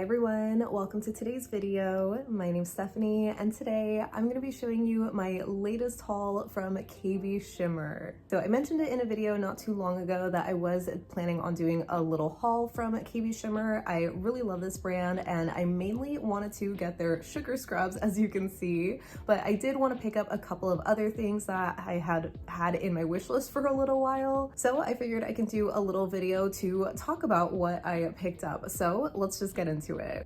Hi everyone, welcome to today's video. My name's Stephanie and today I'm going to be showing you my latest haul from KBShimmer. So I mentioned it in a video not too long ago that I was planning on doing a little haul from KBShimmer. I really love this brand and I mainly wanted to get their sugar scrubs, as you can see, but I did want to pick up a couple of other things that I had in my wish list for a little while. So I figured I can do a little video to talk about what I picked up. So let's just get into it.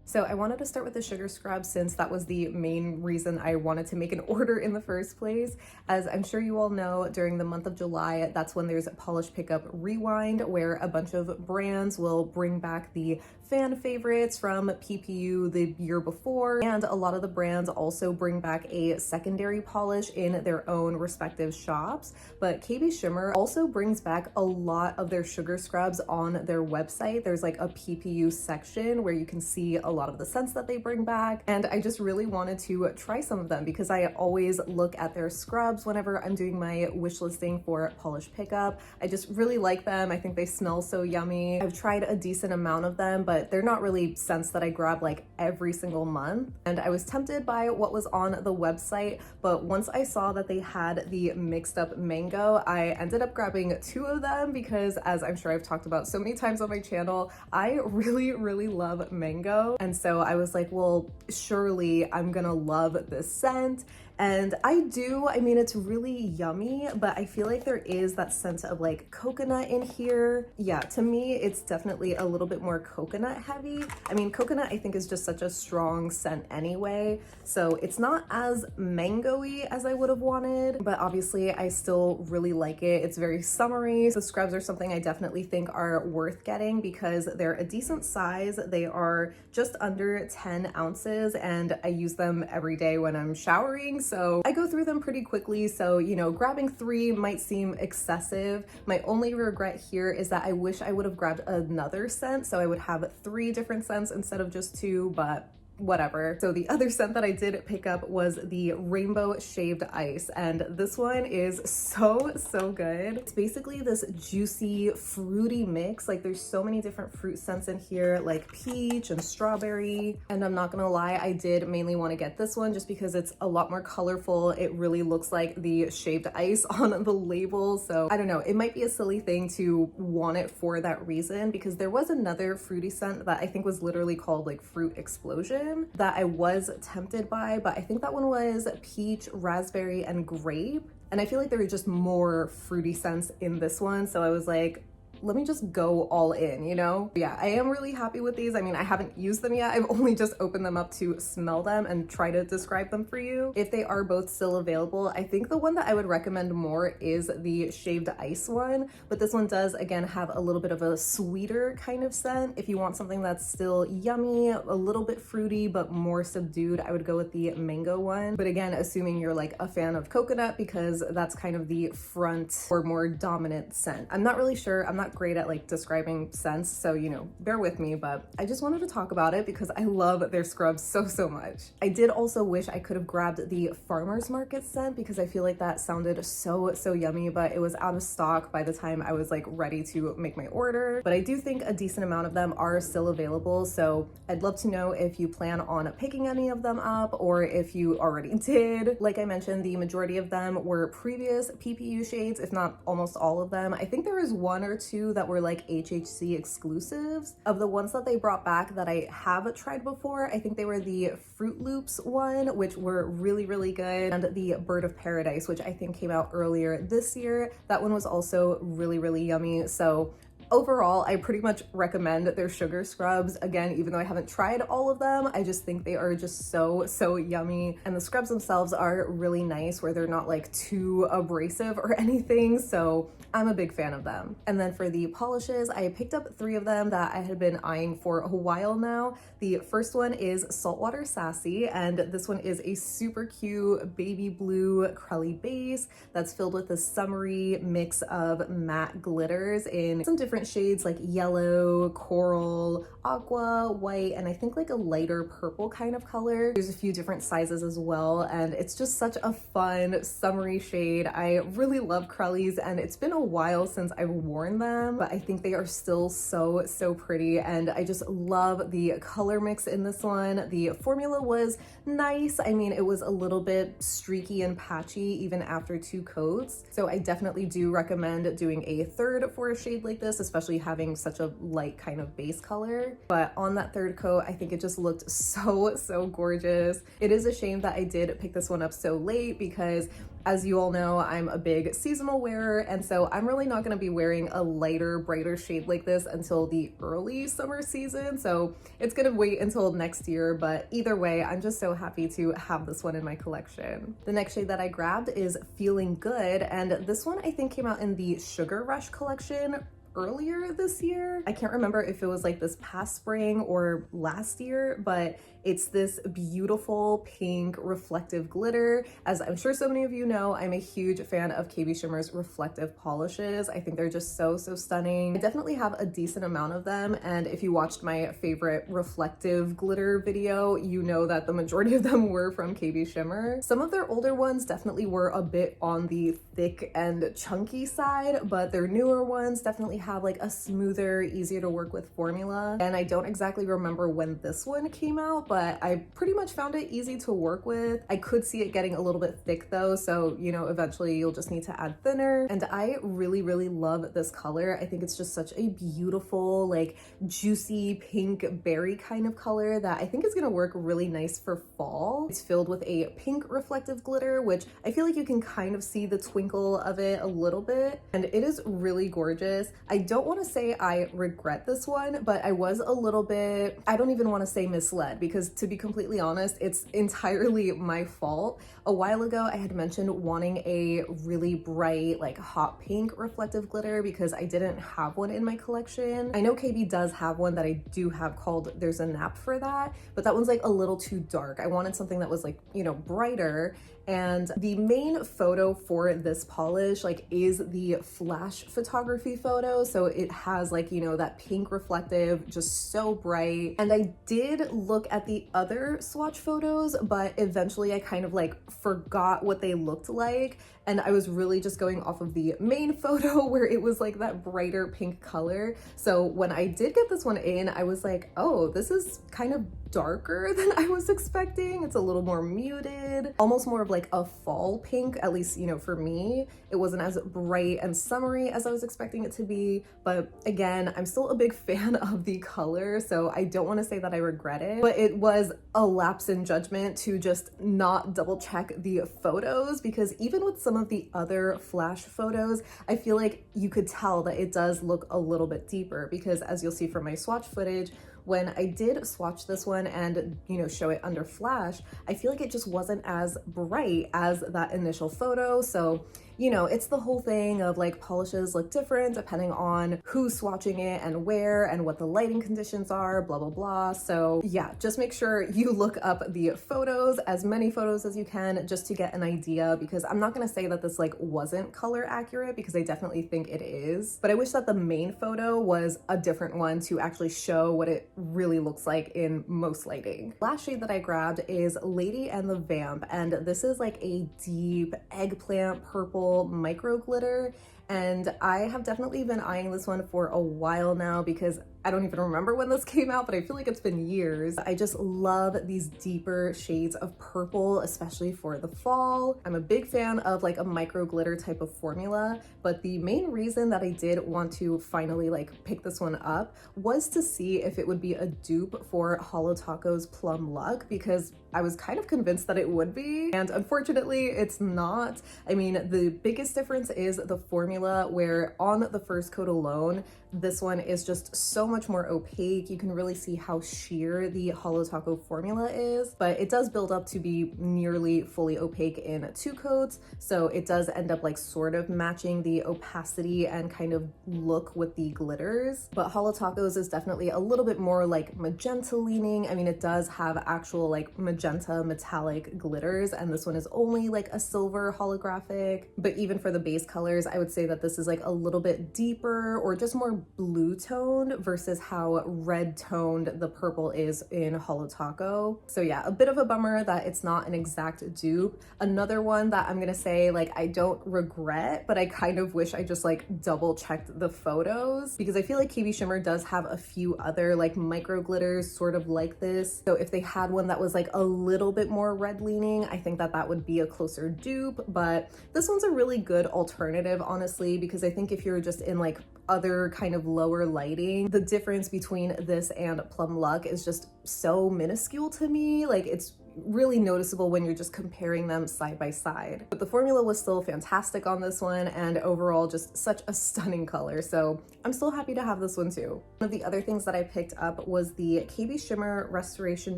So I wanted to start with the sugar scrub since that was the main reason I wanted to make an order in the first place. As I'm sure you all know, during the month of July, that's when there's Polish Pickup Rewind, where a bunch of brands will bring back the fan favorites from PPU the year before, and a lot of the brands also bring back a secondary polish in their own respective shops. But KBShimmer also brings back a lot of their sugar scrubs on their website. There's like a PPU section where you can see a lot of the scents that they bring back, and I just really wanted to try some of them because I always look at their scrubs whenever I'm doing my wish listing for Polish Pickup. I just really like them. I think they smell so yummy. I've tried a decent amount of them, but they're not really scents that I grab like every single month, and I was tempted by what was on the website, but once I saw that they had the mixed up mango, I ended up grabbing 2 of them because, as I'm sure I've talked about so many times on my channel, I really love mango. And so I was like, well, surely I'm gonna love this scent. And I do. I mean, it's really yummy, but I feel like there is that sense of like coconut in here. Yeah, to me, it's definitely a little bit more coconut heavy. I mean, coconut I think is just such a strong scent anyway, so it's not as mango-y as I would have wanted, but obviously I still really like it. It's very summery. The scrubs are something I definitely think are worth getting because they're a decent size. They are just under 10 ounces and I use them every day when I'm showering. So I go through them pretty quickly. So, you know, grabbing 3 might seem excessive. My only regret here is that I wish I would have grabbed another scent. So I would have 3 different scents instead of just 2, but whatever. So the other scent that I did pick up was the Rainbow Shaved Ice, and this one is so good. It's basically this juicy fruity mix. Like there's so many different fruit scents in here, like peach and strawberry, and I'm not gonna lie, I did mainly want to get this one just because it's a lot more colorful. It really looks like the shaved ice on the label, so I don't know, it might be a silly thing to want it for that reason, because there was another fruity scent that I think was literally called like Fruit Explosion that I was tempted by, but I think that one was peach, raspberry, and grape. And I feel like there were just more fruity scents in this one. So I was like, let me just go all in, you know? Yeah, I am really happy with these. I mean, I haven't used them yet. I've only just opened them up to smell them and try to describe them for you. If they are both still available, I think the one that I would recommend more is the shaved ice one, but this one does, again, have a little bit of a sweeter kind of scent. If you want something that's still yummy, a little bit fruity, but more subdued, I would go with the mango one. But again, assuming you're like a fan of coconut, because that's kind of the front or more dominant scent. I'm not really sure. I'm not great at like describing scents, so you know, bear with me, but I just wanted to talk about it because I love their scrubs so much. I did also wish I could have grabbed the farmer's market scent because I feel like that sounded so yummy, but it was out of stock by the time I was like ready to make my order. But I do think a decent amount of them are still available, so I'd love to know if you plan on picking any of them up or if you already did. Like I mentioned, the majority of them were previous PPU shades, if not almost all of them. I think there was 1 or 2 that were like HHC exclusives. Of the ones that they brought back that I have tried before, I think they were the Fruit Loops one, which were really good, and the Bird of Paradise, which I think came out earlier this year. That one was also really yummy. So overall, I pretty much recommend their sugar scrubs. Again, even though I haven't tried all of them, I just think they are just so yummy. And the scrubs themselves are really nice where they're not like too abrasive or anything. So I'm a big fan of them. And then for the polishes, I picked up 3 of them that I had been eyeing for a while now. The first one is Saltwater Sassy, and this one is a super cute baby blue Crelly base that's filled with a summery mix of matte glitters in some different different shades like yellow, coral, aqua, white, and I think like a lighter purple kind of color. There's a few different sizes as well, and it's just such a fun summery shade. I really love Crellys, and it's been a while since I've worn them, but I think they are still so pretty, and I just love the color mix in this one. The formula was nice. I mean, it was a little bit streaky and patchy even after 2 coats, so I definitely do recommend doing a third for a shade like this, especially having such a light kind of base color. But on that 3rd coat, I think it just looked so gorgeous. It is a shame that I did pick this one up so late because, as you all know, I'm a big seasonal wearer, and so I'm really not going to be wearing a lighter, brighter shade like this until the early summer season, so it's going to wait until next year. But either way, I'm just so happy to have this one in my collection. The next shade that I grabbed is Feeling Good, and this one I think came out in the Sugar Rush collection earlier this year. I can't remember if it was like this past spring or last year, but it's this beautiful pink reflective glitter. As I'm sure so many of you know, I'm a huge fan of KBShimmer's reflective polishes. I think they're just so stunning. I definitely have a decent amount of them, and if you watched my favorite reflective glitter video, you know that the majority of them were from KBShimmer. Some of their older ones definitely were a bit on the thick and chunky side, but their newer ones definitely have like a smoother, easier to work with formula. And I don't exactly remember when this one came out, but I pretty much found it easy to work with. I could see it getting a little bit thick though, so you know, eventually you'll just need to add thinner. And I really love this color. I think it's just such a beautiful, like juicy pink berry kind of color that I think is gonna work really nice for fall. It's filled with a pink reflective glitter, which I feel like you can kind of see the twinkle of it a little bit, and it is really gorgeous. I don't want to say I regret this one, but I was a little bit, I don't even want to say misled, because to be completely honest, it's entirely my fault. A while ago, I had mentioned wanting a really bright, like hot pink reflective glitter because I didn't have one in my collection. I know KB does have one that I do have called There's a Nap for That, but that one's like a little too dark. I wanted something that was like, you know, brighter. And the main photo for this polish like is the flash photography photo, so it has like, you know, that pink reflective, just so bright. And I did look at the other swatch photos, but eventually I kind of like forgot what they looked like, and I was really just going off of the main photo where it was like that brighter pink color. So when I did get this one in, I was like, oh, this is kind of darker than I was expecting. It's a little more muted, almost more of like a fall pink, at least, you know, for me. It wasn't as bright and summery as I was expecting it to be, but again, I'm still a big fan of the color, so I don't want to say that I regret it, but it was a lapse in judgment to just not double check the photos, because even with some of the other flash photos, I feel like you could tell that it does look a little bit deeper, because as you'll see from my swatch footage, when I did swatch this one and, you know, show it under flash, I feel like it just wasn't as bright as that initial photo. So, you know, it's the whole thing of like polishes look different depending on who's swatching it and where and what the lighting conditions are, blah, blah, blah. So yeah, just make sure you look up the photos, as many photos as you can, just to get an idea, because I'm not gonna say that this like wasn't color accurate, because I definitely think it is, but I wish that the main photo was a different one to actually show what it really looks like in most lighting. Last shade that I grabbed is Lady and the Vamp, and this is like a deep eggplant purple micro glitter, and I have definitely been eyeing this one for a while now, because I don't even remember when this came out, but I feel like it's been years. I just love these deeper shades of purple, especially for the fall. I'm a big fan of like a micro glitter type of formula, but the main reason that I did want to finally like pick this one up was to see if it would be a dupe for Holo Taco's Plum Luck, because I was kind of convinced that it would be, and unfortunately it's not. I mean, the biggest difference is the formula, where on the first coat alone, this one is just so much more opaque. You can really see how sheer the Holo Taco formula is, but it does build up to be nearly fully opaque in 2 coats, so it does end up like sort of matching the opacity and kind of look with the glitters. But Holo Taco's is definitely a little bit more like magenta leaning. I mean, it does have actual like magenta metallic glitters, and this one is only like a silver holographic, but even for the base colors, I would say say that this is like a little bit deeper or just more blue toned versus how red toned the purple is in Holo Taco. So yeah, a bit of a bummer that it's not an exact dupe. Another one that I'm gonna say like I don't regret, but I kind of wish I just like double checked the photos, because I feel like KBShimmer does have a few other like micro glitters sort of like this. So if they had one that was like a little bit more red leaning, I think that that would be a closer dupe. But this one's a really good alternative, honestly, because I think if you're just in like other kind of lower lighting, the difference between this and Plum Luck is just so minuscule to me. Like it's really noticeable when you're just comparing them side by side. But the formula was still fantastic on this one, and overall just such a stunning color. So I'm still happy to have this one too. One of the other things that I picked up was the KBShimmer Restoration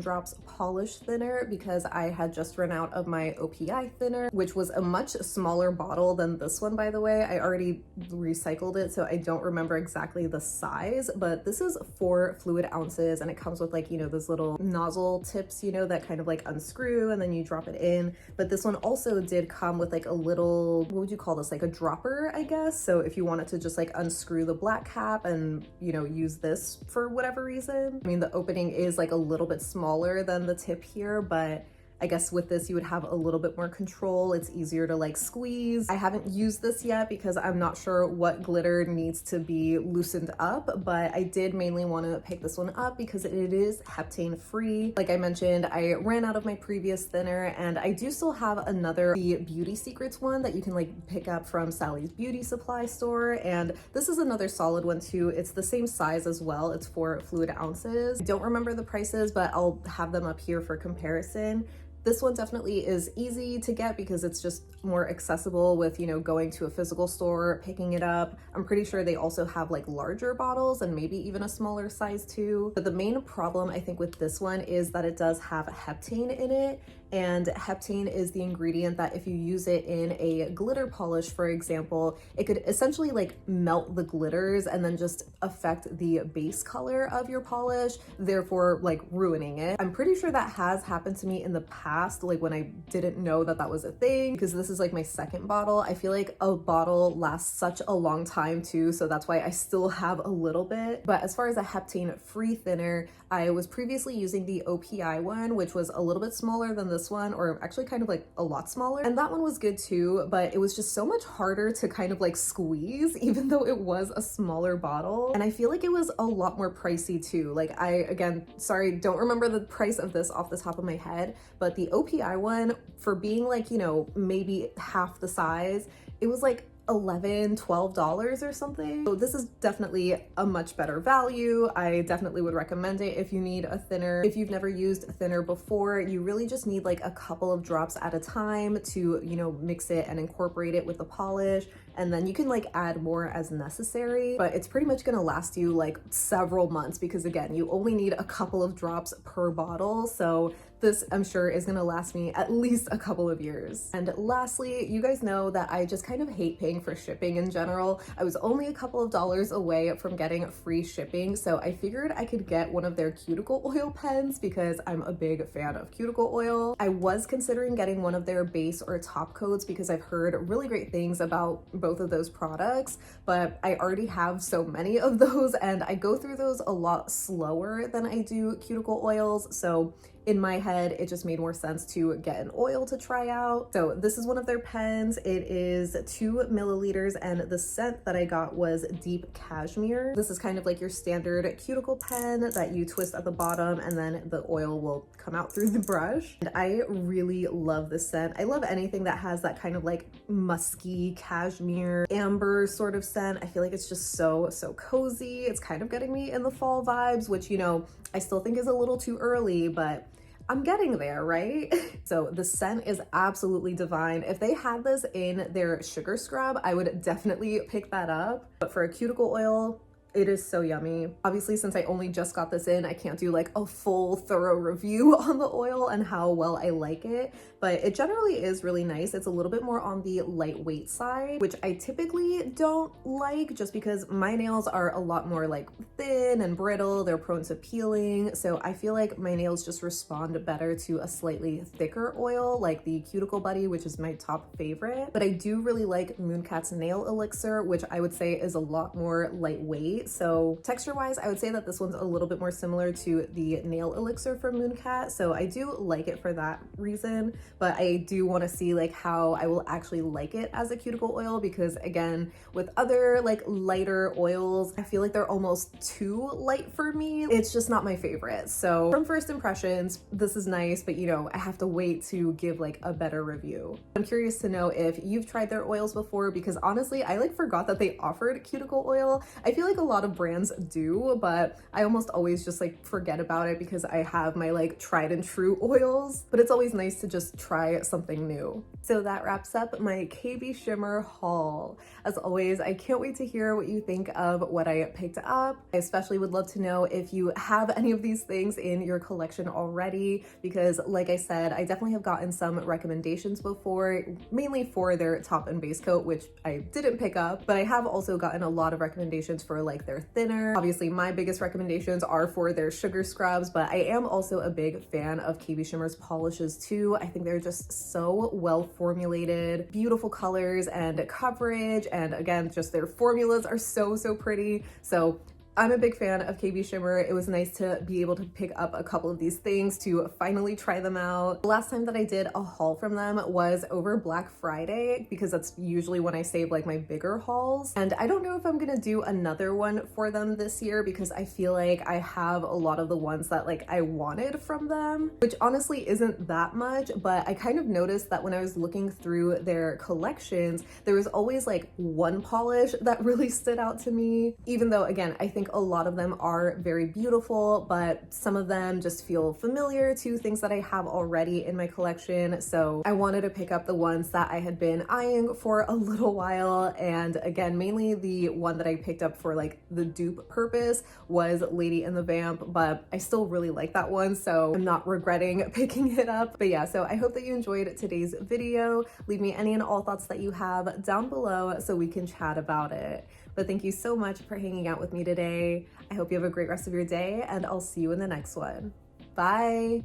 Drops Polish Thinner, because I had just run out of my OPI thinner, which was a much smaller bottle than this one, by the way. I already recycled it, so I don't remember exactly the size, but this is 4 fluid ounces, and it comes with like, you know, those little nozzle tips, you know, that kind of like unscrew and then you drop it in. But this one also did come with like a little, what would you call this, like a dropper, I guess. So if you wanted to just like unscrew the black cap and, you know, use this for whatever reason. I mean, the opening is like a little bit smaller than the tip here, but I guess with this you would have a little bit more control. It's easier to like squeeze. I haven't used this yet because I'm not sure what glitter needs to be loosened up, but I did mainly want to pick this one up because it is heptane free. Like I mentioned, I ran out of my previous thinner, and I do still have another, the Beauty Secrets one that you can like pick up from Sally's Beauty Supply store, and this is another solid one too. It's the same size as well. It's 4 fluid ounces. I don't remember the prices, but I'll have them up here for comparison. This one definitely is easy to get because it's just more accessible with, you know, going to a physical store, picking it up. I'm pretty sure they also have like larger bottles and maybe even a smaller size too. But the main problem I think with this one is that it does have heptane in it, and heptane is the ingredient that if you use it in a glitter polish, for example, it could essentially like melt the glitters and then just affect the base color of your polish, therefore like ruining it. I'm pretty sure that has happened to me in the past, like when I didn't know that that was a thing, because this is like my second bottle. I feel like a bottle lasts such a long time too, so that's why I still have a little bit. But as far as a heptane free thinner, I was previously using the OPI one, which was a little bit smaller than this one, or actually kind of like a lot smaller, and that one was good too, but it was just so much harder to kind of like squeeze, even though it was a smaller bottle. And I feel like it was a lot more pricey too. Like again, sorry, don't remember the price of this off the top of my head, but the OPI one, for being like, you know, maybe half the size, it was like $11-12 or something. So this is definitely a much better value. I definitely would recommend it if you need a thinner. If you've never used a thinner before, you really just need like a couple of drops at a time to, you know, mix it and incorporate it with the polish, and then you can like add more as necessary, but it's pretty much gonna last you like several months because again, you only need a couple of drops per bottle. So this, I'm sure, is gonna last me at least a couple of years. And lastly, you guys know that I just kind of hate paying for shipping in general. I was only a couple of dollars away from getting free shipping, so I figured I could get one of their cuticle oil pens because I'm a big fan of cuticle oil. I was considering getting one of their base or top coats because I've heard really great things about both of those products, but I already have so many of those and I go through those a lot slower than I do cuticle oils. So in my head, it just made more sense to get an oil to try out. So this is one of their pens. It is 2 milliliters and the scent that I got was Deep Cashmere. This is kind of like your standard cuticle pen that you twist at the bottom and then the oil will come out through the brush. And I really love this scent. I love anything that has that kind of like musky cashmere amber sort of scent. I feel like it's just so cozy. It's kind of getting me in the fall vibes, which, you know, I still think is a little too early, but I'm getting there, right? So the scent is absolutely divine. If they had this in their sugar scrub, I would definitely pick that up. But for a cuticle oil, It is so yummy. Obviously, since I only just got this in, I can't do like a full thorough review on the oil and how well I like it, but it generally is really nice. It's a little bit more on the lightweight side, which I typically don't like just because my nails are a lot more like thin and brittle. They're prone to peeling. So I feel like my nails just respond better to a slightly thicker oil like the Cuticle Buddy, which is my top favorite. But I do really like Mooncat's Nail Elixir, which I would say is a lot more lightweight. So texture wise, I would say that this one's a little bit more similar to the nail elixir from Mooncat. So I do like it for that reason, but I do want to see like how I will actually like it as a cuticle oil, because again, with other like lighter oils, I feel like they're almost too light for me. It's just not my favorite. So from first impressions, this is nice, but you know, I have to wait to give like a better review. I'm curious to know if you've tried their oils before, because honestly, I like forgot that they offered cuticle oil. I feel like a lot of brands do, but I almost always just like forget about it because I have my like tried and true oils, but it's always nice to just try something new. So that wraps up my KBShimmer haul. As always, I can't wait to hear what you think of what I picked up. I especially would love to know if you have any of these things in your collection already, because like I said, I definitely have gotten some recommendations before, mainly for their top and base coat, which I didn't pick up, but I have also gotten a lot of recommendations for like their thinner. Obviously, my biggest recommendations are for their sugar scrubs, but I am also a big fan of KBShimmer's polishes too. I think they're just so well formulated, beautiful colors and coverage, and again, just their formulas are so pretty. So I'm a big fan of KBShimmer. It was nice to be able to pick up a couple of these things to finally try them out. The last time that I did a haul from them was over Black Friday, because that's usually when I save like my bigger hauls. And I don't know if I'm gonna do another one for them this year, because I feel like I have a lot of the ones that like I wanted from them, which honestly isn't that much, but I kind of noticed that when I was looking through their collections, there was always like one polish that really stood out to me, even though again, I think a lot of them are very beautiful, but some of them just feel familiar to things that I have already in my collection. So I wanted to pick up the ones that I had been eyeing for a little while. And again, mainly the one that I picked up for like the dupe purpose was Lady in the Vamp, but I still really like that one, so I'm not regretting picking it up. But yeah, so I hope that you enjoyed today's video. Leave me any and all thoughts that you have down below so we can chat about it. But thank you so much for hanging out with me today. I hope you have a great rest of your day, and I'll see you in the next one. Bye.